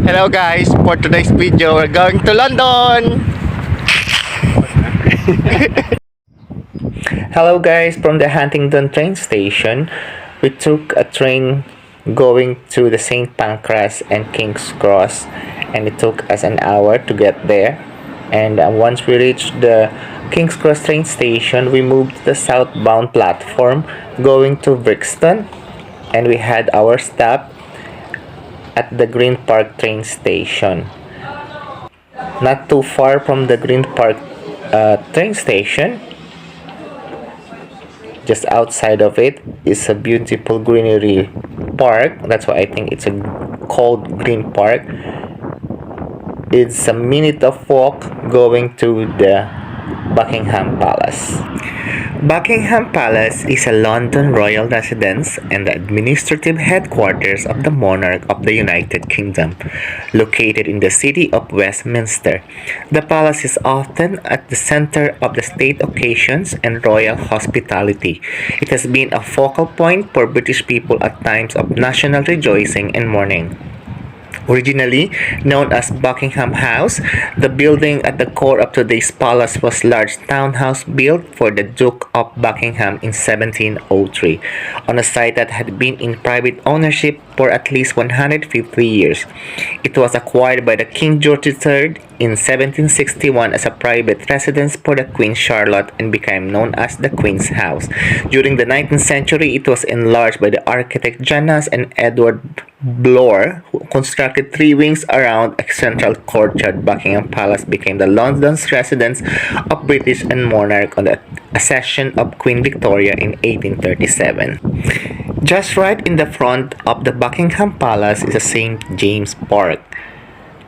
Hello guys, for today's video, we're going to London! Hello guys, from the Huntingdon train station, we took a train going to the St. Pancras and King's Cross, and it took us an hour to get there. And once we reached the King's Cross train station, we moved to the southbound platform going to Brixton, and we had our stop at the Green Park train station. Not too far from the Green Park train station, just outside of it is a beautiful greenery park. That's why I think it's called Green Park. It's a minute of walk going to the Buckingham Palace. Buckingham Palace is a London royal residence and the administrative headquarters of the monarch of the United Kingdom, located in the city of Westminster. The palace is often at the center of the state occasions and royal hospitality. It has been a focal point for British people at times of national rejoicing and mourning. Originally known as Buckingham House, the building at the core of today's palace was a large townhouse built for the Duke of Buckingham in 1703, on a site that had been in private ownership for at least 150 years. It was acquired by the King George III in 1761 as a private residence for the Queen Charlotte and became known as the Queen's House. During the 19th century, it was enlarged by the architect Janus and Edward Bloor, who constructed three wings around a central courtyard. Buckingham Palace became the London's residence of British and monarch on the accession of Queen Victoria in 1837. Just right in the front of the Buckingham Palace is a St. James Park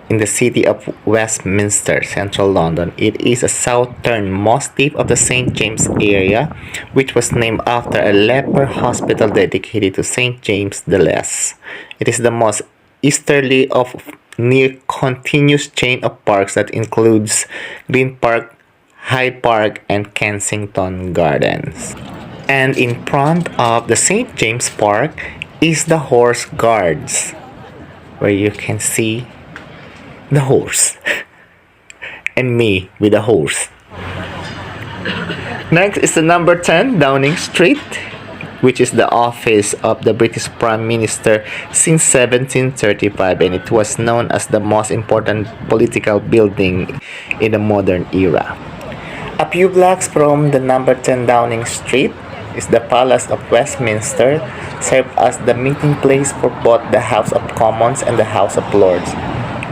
in the city of Westminster, central London. It is a southernmost tip of the St. James area, which was named after a leper hospital dedicated to St. James the Less. It is the most easterly of near continuous chain of parks that includes Green Park, Hyde Park, and Kensington Gardens. And in front of the St. James Park is the Horse Guards, where you can see the horse and me with the horse. Next is the number 10 Downing Street, which is the office of the British Prime Minister since 1735, and it was known as the most important political building in the modern era. A few blocks from the number 10 Downing Street is the Palace of Westminster, served as the meeting place for both the House of Commons and the House of Lords,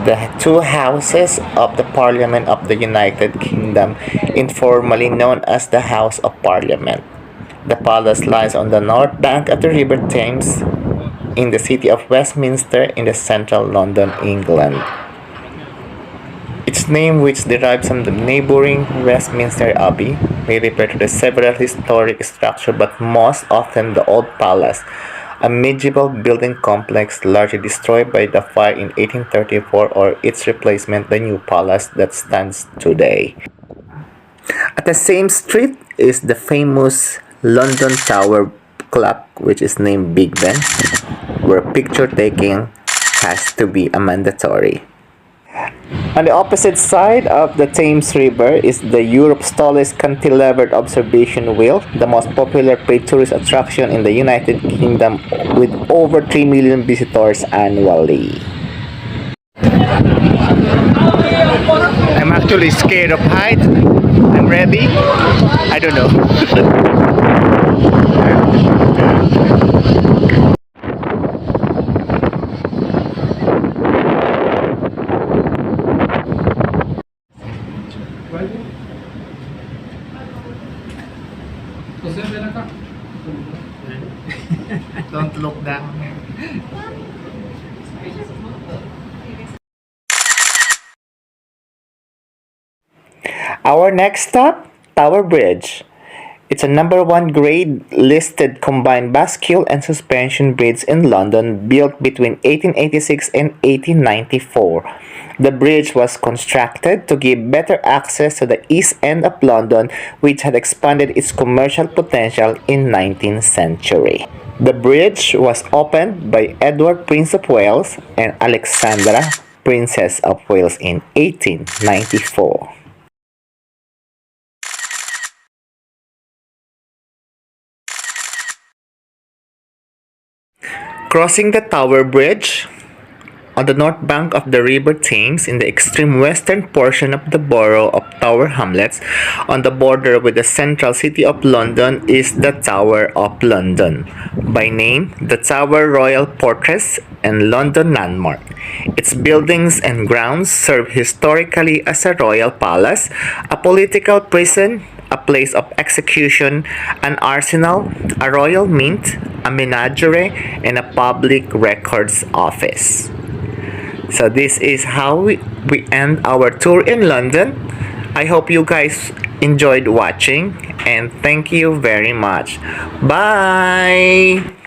the two houses of the Parliament of the United Kingdom, informally known as the House of Parliament. The palace lies on the north bank of the River Thames in the city of Westminster in the central London, England. Its name, which derives from the neighboring Westminster Abbey, may refer to the several historic structures, but most often the Old Palace, a medieval building complex largely destroyed by the fire in 1834, or its replacement, the New Palace that stands today. At the same street is the famous London Tower clock, which is named Big Ben, where picture taking has to be a mandatory. On the opposite side of the Thames River is the Europe's tallest cantilevered observation wheel, the most popular paid tourist attraction in the United Kingdom, with over 3 million visitors annually. I'm actually scared of height. I'm ready. I don't know. Don't look down. Our next stop, Tower Bridge. It's a number 1 grade listed combined bascule and suspension bridge in London, built between 1886 and 1894. The bridge was constructed to give better access to the east end of London, which had expanded its commercial potential in 19th century. The bridge was opened by Edward, Prince of Wales, and Alexandra, Princess of Wales in 1894. Crossing the Tower Bridge on the north bank of the River Thames in the extreme western portion of the borough of Tower Hamlets on the border with the central city of London is the Tower of London, by name the Tower Royal Fortress and London Landmark. Its buildings and grounds serve historically as a royal palace, a political prison, a place of execution, an arsenal, a royal mint, a menagerie, and a public records office. So this is how we end our tour in London. I hope you guys enjoyed watching and thank you very much. Bye!